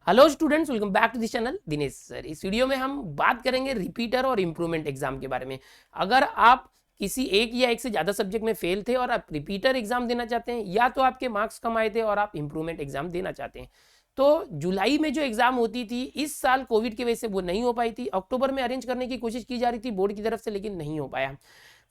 Hello students, welcome back to this channel Dinesh sir. इस video में हम बात करेंगे रिपीटर और इम्प्रूवमेंट एग्जाम के बारे में। अगर आप किसी एक या एक से ज़्यादा सब्जेक्ट में फेल थे और आप रिपीटर एग्जाम देना चाहते हैं, या तो आपके मार्क्स कम आए थे और आप इम्प्रूवमेंट एग्जाम देना चाहते हैं, तो जुलाई में जो एग्जाम होती थी इस साल कोविड की वजह से वो नहीं हो पाई थी। अक्टूबर में अरेंज करने की कोशिश की जा रही थी बोर्ड की तरफ से, लेकिन नहीं हो पाया।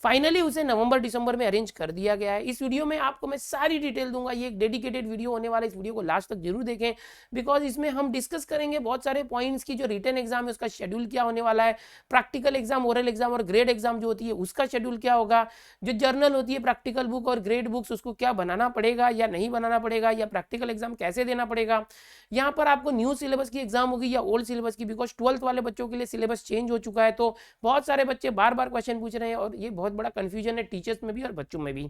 फाइनली उसे नवंबर दिसंबर में अरेंज कर दिया गया है। इस वीडियो में आपको मैं सारी डिटेल दूंगा। ये एक डेडिकेटेड वीडियो होने वाला है, इस वीडियो को लास्ट तक जरूर देखें, बिकॉज इसमें हम डिस्कस करेंगे बहुत सारे पॉइंट्स की। जो रिटन एग्जाम है उसका शेड्यूल क्या होने वाला है, प्रैक्टिकल एग्जाम, ओरल एग्जाम और ग्रेड एग्जाम जो होती है उसका शेड्यूल क्या होगा, जो जर्नल होती है प्रैक्टिकल बुक और ग्रेड बुक्स उसको क्या बनाना पड़ेगा या नहीं बनाना पड़ेगा, या प्रैक्टिकल एग्जाम कैसे देना पड़ेगा। यहाँ पर आपको न्यू सिलेबस की एग्जाम होगी या ओल्ड सिलेबस की, बिकॉज 12th वाले बच्चों के लिए सिलेबस चेंज हो चुका है। तो बहुत सारे बच्चे बार बार क्वेश्चन पूछ रहे हैं और ये बहुत बड़ा कंफ्यूजन है टीचर्स में भी और बच्चों में भी।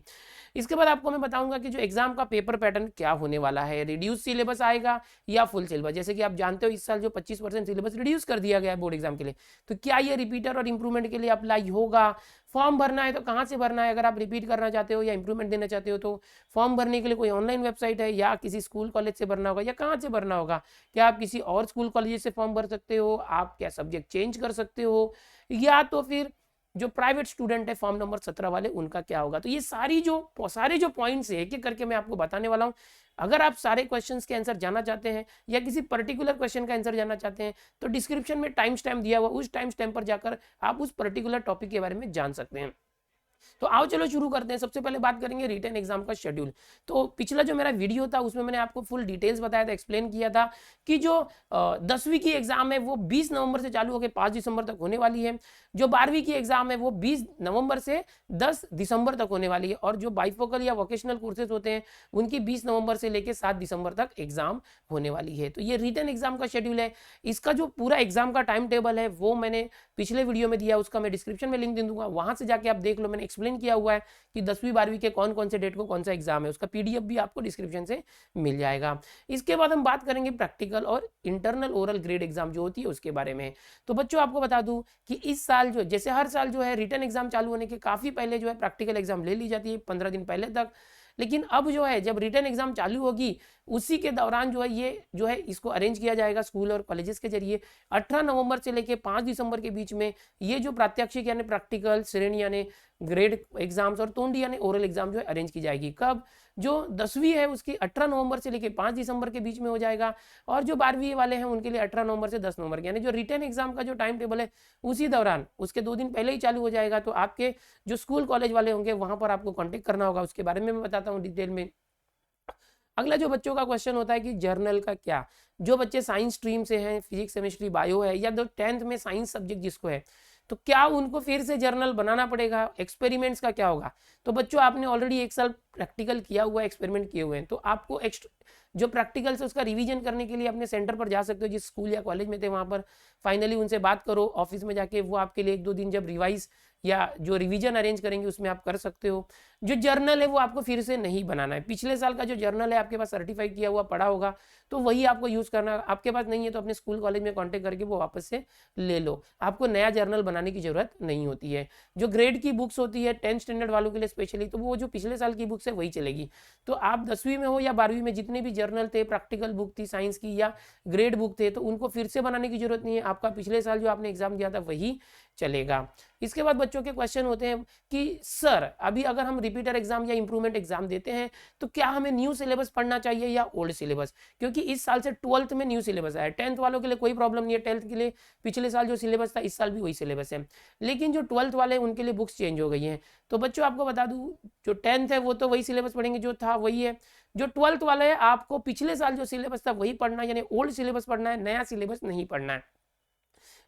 इसके बाद आपको मैं बताऊंगा कि जो एग्जाम का पेपर पैटर्न क्या होने वाला है, रिड्यूस सिलेबस आएगा या फुल सिलेबस। जैसे कि आप जानते हो इस साल जो 25% सिलेबस रिड्यूस कर दिया गया है बोर्ड एग्जाम के लिए, तो क्या ये रिपीटर और इंप्रूवमेंट के लिए अप्लाई होगा। फॉर्म भरना है तो कहाँ से भरना है, अगर आप रिपीट करना चाहते हो या इंप्रूवमेंट देना चाहते हो तो फॉर्म भरने के लिए कोई ऑनलाइन वेबसाइट है या किसी स्कूल कॉलेज से भरना होगा या कहाँ से भरना होगा। क्या आप किसी और स्कूल कॉलेज से फॉर्म भर सकते हो, आप क्या सब्जेक्ट चेंज कर सकते हो, या तो फिर जो प्राइवेट स्टूडेंट है फॉर्म नंबर 17 वाले उनका क्या होगा। तो ये सारे जो पॉइंट्स है एक एक करके मैं आपको बताने वाला हूँ। अगर आप सारे क्वेश्चंस के आंसर जानना चाहते हैं या किसी पर्टिकुलर क्वेश्चन का आंसर जानना चाहते हैं तो डिस्क्रिप्शन में टाइम स्टैम्प दिया हुआ, उस टाइम स्टैम्प पर जाकर आप उस पर्टिकुलर टॉपिक के बारे में जान सकते हैं। तो आओ चलो शुरू करते हैं। सबसे पहले बात करेंगे रिटन एग्जाम का शेड्यूल। तो पिछला जो मेरा वीडियो था उसमें मैंने आपको फुल डिटेल्स बताया था, एक्सप्लेन किया था कि जो 10वीं की एग्जाम है वो 20 नवंबर से चालू होकर 5 दिसंबर तक होने वाली है। जो 12वीं की एग्जाम है वो 20 नवंबर से 10 दिसंबर तक होने वाली है। और जो बाइफोकल या वोकेशनल कोर्सेज होते हैं उनकी 20 नवंबर से लेकर 7 दिसंबर तक एग्जाम होने वाली है। तो ये रिटन एग्जाम का शेड्यूल है। इसका जो पूरा एग्जाम का टाइम टेबल है वो मैंने पिछले वीडियो में दिया, उसका मैं डिस्क्रिप्शन में लिंक दे दूंगा, वहां से जाके आप देख लो। मैंने एक्सप्लेन किया हुआ है कि 10वीं 12वीं के कौन कौन से डेट को कौन सा एग्जाम है, उसका पीडीएफ भी आपको डिस्क्रिप्शन से मिल जाएगा। इसके बाद हम बात करेंगे प्रैक्टिकल और इंटरनल ओरल ग्रेड एग्जाम जो होती है उसके बारे में। तो बच्चों आपको बता दूं कि इस साल जो जैसे हर साल जो है रिटन एग्जाम चालू होने के काफी पहले जो है प्रैक्टिकल एग्जाम ले ली जाती है 15 दिन पहले तक। लेकिन अब जो है जब रिटन एग्जाम चालू होगी उसी के दौरान जो है ये जो है इसको अरेंज किया जाएगा स्कूल और कॉलेजेस के जरिए। 18 नवंबर से लेकर 5 दिसंबर के बीच में ये जो प्रात्यक्षिक यानी प्रैक्टिकल, श्रेणी यानी ग्रेड एग्जाम्स और तोंडी यानी ओरल एग्जाम जो है अरेंज की जाएगी। कब, जो 10वीं है उसकी 18 नवंबर से लेकर 5 दिसंबर के बीच में हो जाएगा, और जो 12वीं वाले हैं उनके लिए 18 नवंबर से 10 नवंबर, यानी जो रिटन एग्जाम का जो टाइम टेबल है उसी दौरान उसके 2 दिन पहले ही चालू हो जाएगा। तो आपके जो स्कूल कॉलेज वाले होंगे वहां पर आपको कॉन्टेक्ट करना होगा, उसके बारे में मैं बताता हूँ डिटेल में। अगला जो बच्चों का क्वेश्चन होता है कि जर्नल का क्या। जो बच्चे साइंस स्ट्रीम से हैं, फिजिक्स केमिस्ट्री बायो है, या जो 10th में साइंस सब्जेक्ट जिसको है, तो क्या उनको फिर से जर्नल बनाना पड़ेगा। एक्सपेरिमेंट्स का क्या होगा। तो बच्चों आपने ऑलरेडी एक साल प्रैक्टिकल किया हुआ है, एक्सपेरिमेंट किए हुए हैं, तो आपको जो प्रैक्टिकल से उसका रिवीजन करने के लिए अपने सेंटर पर जा सकते हो, जिस स्कूल या कॉलेज में थे वहां पर फाइनली उनसे बात करो ऑफिस में जाके, वो आपके लिए 1-2 दिन जब रिवाइज या जो रिवीजन अरेंज करेंगे उसमें आप कर सकते हो। जो जर्नल है वो आपको फिर से नहीं बनाना है। पिछले साल का जो जर्नल है आपके पास सर्टिफाइड किया हुआ पड़ा होगा तो वही आपको यूज करना है। आपके पास नहीं है तो अपने स्कूल कॉलेज में कांटेक्ट करके वो वापस से ले लो, आपको नया जर्नल बनाने की जरूरत नहीं होती है। जो ग्रेड की बुक्स होती है 10th स्टैंडर्ड वालों के लिए स्पेशली, तो वो जो पिछले साल की बुक्स है वही चलेगी। तो आप 10वीं में हो या 12वीं में जितने भी जर्नल थे, प्रैक्टिकल बुक थी साइंस की या ग्रेड बुक थे, तो उनको फिर से बनाने की जरूरत नहीं है। आपका पिछले साल जो आपने एग्जाम दिया था वही चलेगा। इसके बाद बच्चों के क्वेश्चन होते हैं कि सर अभी अगर हम रिपीटर एग्जाम या इंप्रूवमेंट एग्जाम देते हैं तो क्या हमें न्यू सिलेबस पढ़ना चाहिए या ओल्ड सिलेबस, क्योंकि इस साल से 12th में न्यू सिलेबस आया। 10th वालों के लिए कोई प्रॉब्लम नहीं है, 10th के लिए पिछले साल जो सिलेबस था इस साल भी वही सिलेबस है, लेकिन जो 12th वाले हैं उनके लिए बुक्स चेंज हो गई हैं। तो बच्चों आपको बता दूं जो 10th है वो तो वही सिलेबस पढ़ेंगे जो था वही है। जो 12th वाले है आपको पिछले साल जो सिलेबस था वही पढ़ना है, यानी ओल्ड सिलेबस पढ़ना है, नया सिलेबस नहीं पढ़ना है।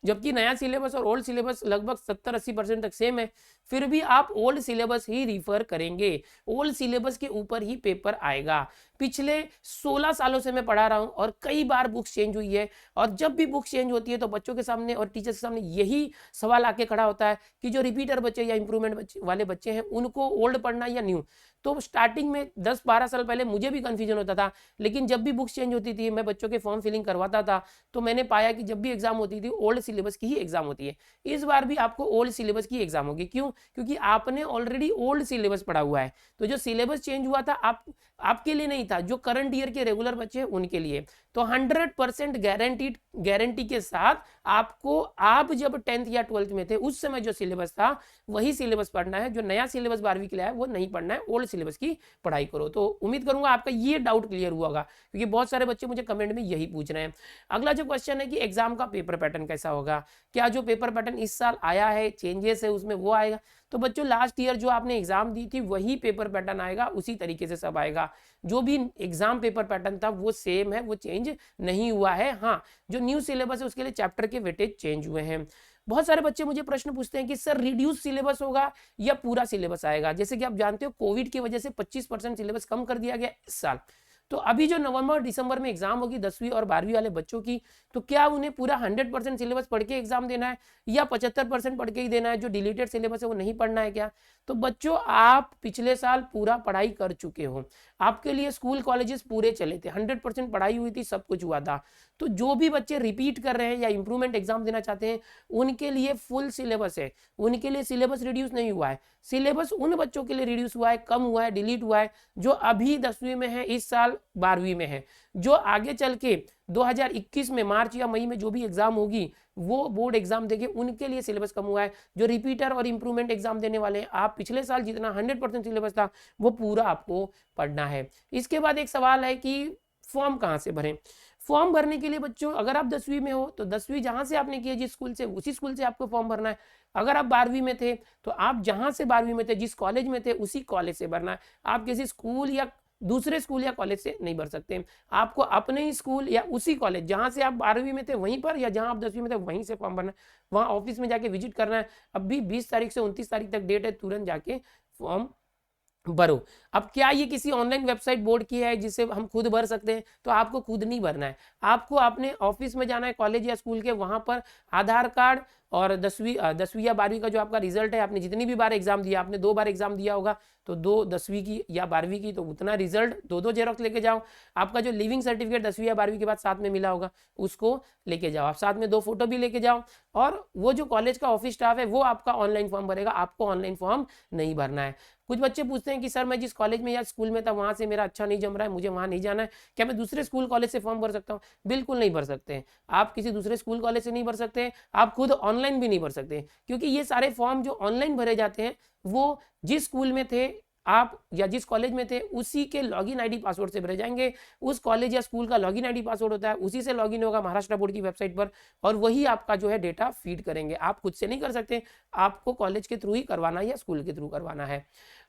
जबकि नया सिलेबस और ओल्ड सिलेबस लगभग 70-80% तक सेम है, फिर भी आप ओल्ड सिलेबस ही रिफर करेंगे। ओल्ड सिलेबस के ऊपर ही पेपर आएगा। पिछले 16 सालों से मैं पढ़ा रहा हूं और कई बार बुक्स चेंज हुई है, और जब भी बुक्स चेंज होती है तो बच्चों के सामने और टीचर्स के सामने यही सवाल आके खड़ा होता है कि जो रिपीटर बच्चे या इंप्रूवमेंट वाले बच्चे हैं उनको ओल्ड पढ़ना या न्यू। तो स्टार्टिंग में 10-12 साल पहले मुझे भी कन्फ्यूजन होता था, लेकिन जब भी बुक्स चेंज होती थी, मैं बच्चों के फॉर्म फिलिंग करवाता था, तो मैंने पाया कि जब भी एग्जाम होती थी ओल्ड सिलेबस की ही एग्जाम होती है। इस बार भी आपको ओल्ड सिलेबस की एग्जाम होगी। क्यों? क्योंकि आपने ऑलरेडी ओल्ड सिलेबस पढ़ा हुआ है। तो जो सिलेबस चेंज हुआ था आपके लिए नहीं था, जो करंट ईयर के रेगुलर बच्चे हैं उनके लिए। तो 100% गारंटी के साथ आपको, आप जब 10th या 12th में थे उस समय जो सिलेबस था वही सिलेबस पढ़ना है। जो नया सिलेबस 12वीं के लिए है वो नहीं पढ़ना है, ओल्ड सिलेबस की पढ़ाई करो। तो उम्मीद करूंगा आपका ये डाउट क्लियर हुआ होगा, क्योंकि बहुत सारे बच्चे मुझे कमेंट में यही पूछ रहे हैं। अगला जो क्वेश्चन है कि एग्जाम का पेपर पैटर्न कैसा होगा, क्या जो पेपर पैटर्न इस साल आया है, चेंजेस है उसमें, वो आएगा? तो बच्चों लास्ट ईयर जो आपने एग्जाम दी थी वही पेपर पैटर्न आएगा, उसी तरीके से सब आएगा। जो भी एग्जाम पेपर पैटर्न था वो सेम है, वो चेंज नहीं हुआ है। हाँ, जो न्यू सिलेबस है उसके लिए चैप्टर के वेटेज चेंज हुए हैं। बहुत सारे बच्चे मुझे प्रश्न पूछते हैं कि सर रिड्यूस सिलेबस होगा या पूरा सिलेबस आएगा? जैसे कि आप जानते हो कोविड की वजह से 25% सिलेबस कम कर दिया गया इस साल। तो अभी जो नवंबर दिसंबर में एग्जाम होगी 10वीं और 12वीं वाले बच्चों की, तो क्या उन्हें पूरा 100% सिलेबस पढ़ के एग्जाम देना है या 75% पढ़ के ही देना है? जो डिलीटेड सिलेबस है वो नहीं पढ़ना है क्या? तो बच्चों आप पिछले साल पूरा पढ़ाई कर चुके हो, आपके लिए स्कूल कॉलेजेस पूरे चले थे, 100% पढ़ाई हुई थी, सब कुछ हुआ था। तो जो भी बच्चे रिपीट कर रहे हैं या इंप्रूवमेंट एग्जाम देना चाहते हैं उनके लिए फुल सिलेबस है, उनके लिए सिलेबस रिड्यूस नहीं हुआ है। सिलेबस उन बच्चों के लिए रिड्यूस हुआ है, कम हुआ है, डिलीट हुआ है जो अभी 10वीं में है, इस साल 12वीं में है। जो आगे चल के 2021 में मार्च या मई में जो भी एग्जाम होगी वो बोर्ड एग्जाम देंगे, उनके लिए सिलेबस कम हुआ है। जो रिपीटर और इंप्रूवमेंट एग्जाम देने वाले हैं, आप पिछले साल जितना 100% सिलेबस था वो पूरा आपको पढ़ना है। इसके बाद एक सवाल है कि फॉर्म कहाँ से भरें? फॉर्म भरने के लिए बच्चों अगर आप 10वीं में हो तो 10वीं जहां से आपने किया जिस स्कूल से, उसी स्कूल से आपको फॉर्म भरना है। अगर आप 12वीं में थे तो आप जहां से 12वीं में थे, जिस कॉलेज में थे, उसी कॉलेज से भरना है। आप किसी स्कूल या दूसरे स्कूल या कॉलेज से नहीं भर सकते। आपको अपने ही स्कूल या उसी कॉलेज जहां से आप 12वीं में थे वहीं पर, या जहां आप 10वीं में थे वहीं से फॉर्म भरना है। वहां ऑफिस में जाके विजिट करना है। अभी 20 तारीख से 29 तारीख तक डेट है, तुरंत जाके फॉर्म भरो। अब क्या ये किसी ऑनलाइन वेबसाइट बोर्ड की है जिससे हम खुद भर सकते हैं? तो आपको खुद नहीं भरना है, आपको अपने ऑफिस में जाना है, कॉलेज या स्कूल के, वहां पर आधार कार्ड और 10वीं या 12वीं का जो आपका रिजल्ट है, आपने जितनी भी बार एग्जाम दिया, आपने 2 बार एग्जाम दिया होगा तो 2 10वीं की या 12वीं की, तो उतना रिजल्ट 2 जेरोक्स लेके जाओ। आपका जो लिविंग सर्टिफिकेट 10वीं या 12वीं के बाद साथ में मिला होगा उसको लेके जाओ। आप साथ में 2 फोटो भी लेके जाओ। और वो जो कॉलेज का ऑफिस स्टाफ है वो आपका ऑनलाइन फॉर्म भरेगा, आपको ऑनलाइन फॉर्म नहीं भरना है। कुछ बच्चे पूछते हैं कि सर मैं जिस कॉलेज में या स्कूल में था वहां से मेरा अच्छा नहीं जम रहा है, मुझे वहां नहीं जाना है, क्या मैं दूसरे स्कूल कॉलेज से फॉर्म भर सकता हूँ? बिल्कुल नहीं भर सकते हैं। आप किसी दूसरे स्कूल कॉलेज से नहीं भर सकते, आप खुद ऑनलाइन भी नहीं भर सकते, क्योंकि ये सारे फॉर्म जो ऑनलाइन भरे जाते हैं वो जिस स्कूल में थे आप या जिस कॉलेज में थे उसी के लॉगिन आईडी पासवर्ड से भरे जाएंगे। उस कॉलेज या स्कूल का लॉगिन आईडी पासवर्ड होता है, उसी से लॉगिन होगा महाराष्ट्र बोर्ड की वेबसाइट पर, और वही आपका जो है डेटा फीड करेंगे। आप खुद से नहीं कर सकते, आपको कॉलेज के थ्रू ही करवाना है या स्कूल के थ्रू करवाना है।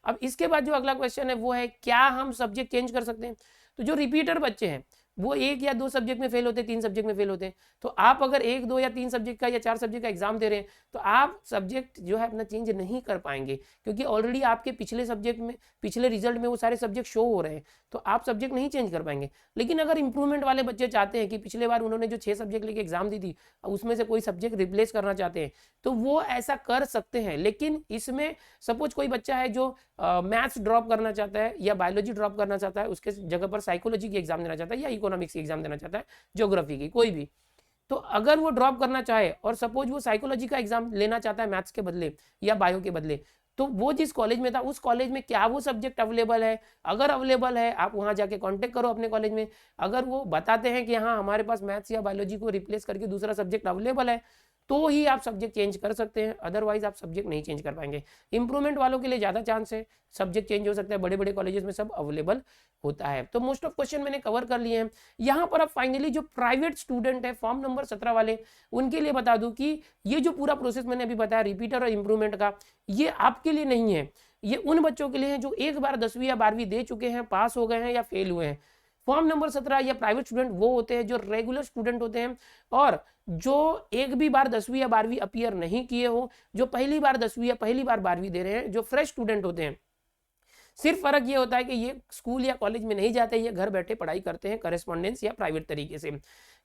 अब इसके बाद जो अगला क्वेश्चन है वो है क्या हम सब्जेक्ट चेंज कर सकते हैं? तो जो रिपीटर बच्चे हैं वो 1 या 2 सब्जेक्ट में फेल होते हैं, 3 सब्जेक्ट में फेल होते हैं। तो आप अगर 1, 2 या 3 सब्जेक्ट का या 4 सब्जेक्ट का एग्जाम दे रहे हैं तो आप सब्जेक्ट जो है अपना चेंज नहीं कर पाएंगे, क्योंकि ऑलरेडी आपके पिछले सब्जेक्ट में, पिछले रिजल्ट में वो सारे सब्जेक्ट शो हो रहे हैं, तो आप सब्जेक्ट नहीं चेंज कर पाएंगे। लेकिन अगर इंप्रूवमेंट वाले बच्चे चाहते हैं कि पिछले बार उन्होंने जो 6 सब्जेक्ट लेके एग्जाम दी थी उसमें से कोई सब्जेक्ट रिप्लेस करना चाहते हैं तो वो ऐसा कर सकते हैं। लेकिन इसमें सपोज कोई बच्चा है जो मैथ्स ड्रॉप करना चाहता है या बायोलॉजी ड्रॉप करना चाहता है, उसके जगह पर साइकोलॉजी की एग्जाम देना चाहता है या इकोनॉमिक्स की एग्जाम देना चाहता है, ज्योग्राफी की कोई भी, तो अगर वो ड्रॉप करना चाहे और सपोज वो साइकोलॉजी का एग्जाम लेना चाहता है मैथ्स के बदले या बायो के बदले, तो वो जिस कॉलेज में था उस कॉलेज में क्या वो सब्जेक्ट अवेलेबल है? अगर अवेलेबल है आप वहां जाके कांटेक्ट करो अपने कॉलेज में। अगर वो बताते हैं कि हाँ हमारे पास मैथ्स या बायोलॉजी को रिप्लेस करके दूसरा सब्जेक्ट अवेलेबल है, तो ही आप सब्जेक्ट चेंज कर सकते हैं, अदरवाइज आप सब्जेक्ट नहीं चेंज कर पाएंगे। इंप्रूवमेंट वालों के लिए ज़्यादा चांस है, सब्जेक्ट चेंज हो सकता है, बड़े बड़े कॉलेजेस में सब अवेलेबल होता है। तो मोस्ट ऑफ क्वेश्चन मैंने कवर कर लिए हैं। यहाँ पर अब फाइनली जो प्राइवेट स्टूडेंट है फॉर्म नंबर 17 वाले, उनके लिए बता दूं कि ये जो पूरा प्रोसेस मैंने अभी बताया रिपीटर और इंप्रूवमेंट का, ये आपके लिए नहीं है, ये उन बच्चों के लिए है जो एक बार 10वीं या 12वीं दे चुके हैं, पास हो गए हैं या फेल हुए हैं। फॉर्म नंबर 17 या प्राइवेट स्टूडेंट वो होते हैं जो रेगुलर स्टूडेंट होते हैं और जो एक भी बार 10वीं या 12वीं अपीयर नहीं किए हो, जो पहली बार 10वीं या पहली बार 12वीं दे रहे हैं, जो फ्रेश स्टूडेंट होते हैं। सिर्फ फर्क ये होता है कि ये स्कूल या कॉलेज में नहीं जाते, ये घर बैठे पढ़ाई करते हैं करेस्पॉन्डेंस या प्राइवेट तरीके से।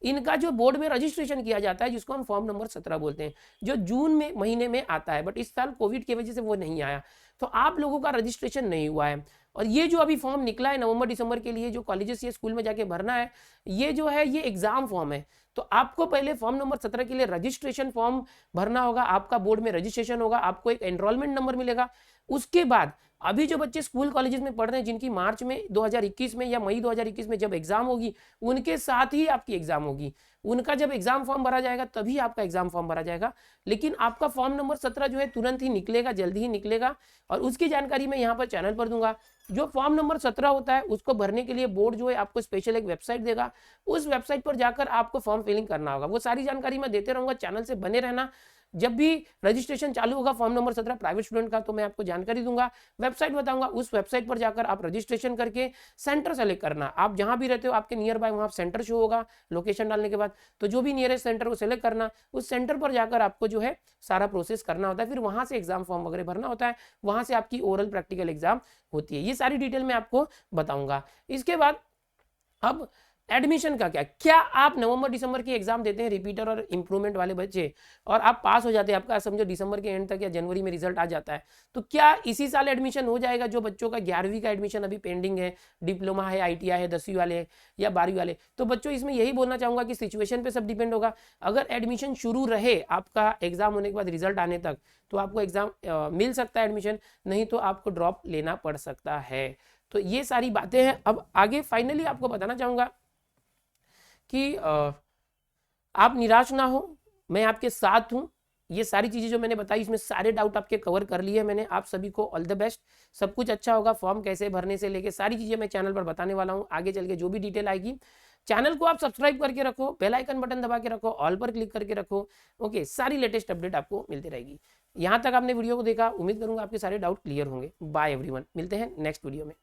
इनका जो बोर्ड में रजिस्ट्रेशन किया जाता है जिसको हम फॉर्म नंबर 17 बोलते हैं, जो जून में महीने में आता है, बट इस साल कोविड की वजह से वो नहीं आया, तो आप लोगों का रजिस्ट्रेशन नहीं हुआ है। और ये जो अभी फॉर्म निकला है नवंबर दिसंबर के लिए जो कॉलेजेस या स्कूल में जाके भरना है, ये जो है ये एग्जाम फॉर्म है। तो आपको पहले फॉर्म नंबर 17 के लिए रजिस्ट्रेशन फॉर्म भरना होगा, आपका बोर्ड में रजिस्ट्रेशन होगा, आपको एक एनरोलमेंट नंबर मिलेगा। उसके बाद अभी जो बच्चे स्कूल कॉलेजेस में पढ़ रहे हैं जिनकी मार्च में 2021 में या मई 2021 में जब एग्जाम होगी, उनके साथ ही आपकी एग्जाम होगी। उनका जब एग्जाम फॉर्म भरा जाएगा तभी आपका एग्जाम फॉर्म भरा जाएगा। लेकिन आपका फॉर्म नंबर 17 जो है तुरंत ही निकलेगा, जल्दी ही निकलेगा, और उसकी जानकारी मैं यहाँ पर चैनल पर दूंगा। जो फॉर्म नंबर 17 होता है उसको भरने के लिए बोर्ड जो है आपको स्पेशल एक वेबसाइट देगा, उस वेबसाइट पर जाकर आपको फॉर्म फिलिंग करना होगा। वो सारी जानकारी मैं देते रहूंगा, चैनल से बने रहना। जब भी रजिस्ट्रेशन चालू होगा फॉर्म नंबर 17 प्राइवेट स्टूडेंट का तो मैं आपको जानकारी दूंगा, वेबसाइट बताऊंगा, उस वेबसाइट पर जाकर आप रजिस्ट्रेशन करके सेंटर सेलेक्ट करना। आप जहां भी रहते हो आपके नियर बाय वहां सेंटर शो होगा लोकेशन डालने के बाद, तो जो भी नियरेस्ट सेंटर को सेलेक्ट करना, उस सेंटर पर जाकर आपको जो है सारा प्रोसेस करना होता है। फिर वहां से एग्जाम फॉर्म वगैरह भरना होता है, वहां से आपकी ओरल प्रैक्टिकल एग्जाम होती है। ये सारी डिटेल मैं आपको बताऊंगा। इसके बाद अब एडमिशन का क्या आप नवंबर दिसंबर की एग्जाम देते हैं रिपीटर और इंप्रूवमेंट वाले बच्चे, और आप पास हो जाते हैं, आपका समझो दिसंबर के एंड तक या जनवरी में रिजल्ट आ जाता है, तो क्या इसी साल एडमिशन हो जाएगा? जो बच्चों का 11वीं का एडमिशन अभी पेंडिंग है, डिप्लोमा है, ITI है, 10वीं वाले या 12वीं वाले, तो बच्चों इसमें यही बोलना चाहूंगा कि सिचुएशन पे सब डिपेंड होगा। अगर एडमिशन शुरू रहे आपका एग्जाम होने के बाद रिजल्ट आने तक, तो आपको एग्जाम मिल सकता है एडमिशन, नहीं तो आपको ड्रॉप लेना पड़ सकता है। तो ये सारी बातें हैं। अब आगे फाइनली आपको बताना चाहूंगा कि आप निराश ना हो, मैं आपके साथ हूं। ये सारी चीजें जो मैंने बताई इसमें सारे डाउट आपके कवर कर लिए मैंने। आप सभी को ऑल द बेस्ट, सब कुछ अच्छा होगा। फॉर्म कैसे भरने से लेके सारी चीजें मैं चैनल पर बताने वाला हूं। आगे चल के जो भी डिटेल आएगी, चैनल को आप सब्सक्राइब करके रखो, बेल आइकन बटन दबा के रखो, ऑल पर क्लिक करके रखो। ओके, सारी लेटेस्ट अपडेट आपको मिलती रहेगी। यहां तक आपने वीडियो को देखा, उम्मीद करूंगा आपके सारे डाउट क्लियर होंगे। बाय एवरीवन, मिलते हैं नेक्स्ट वीडियो में।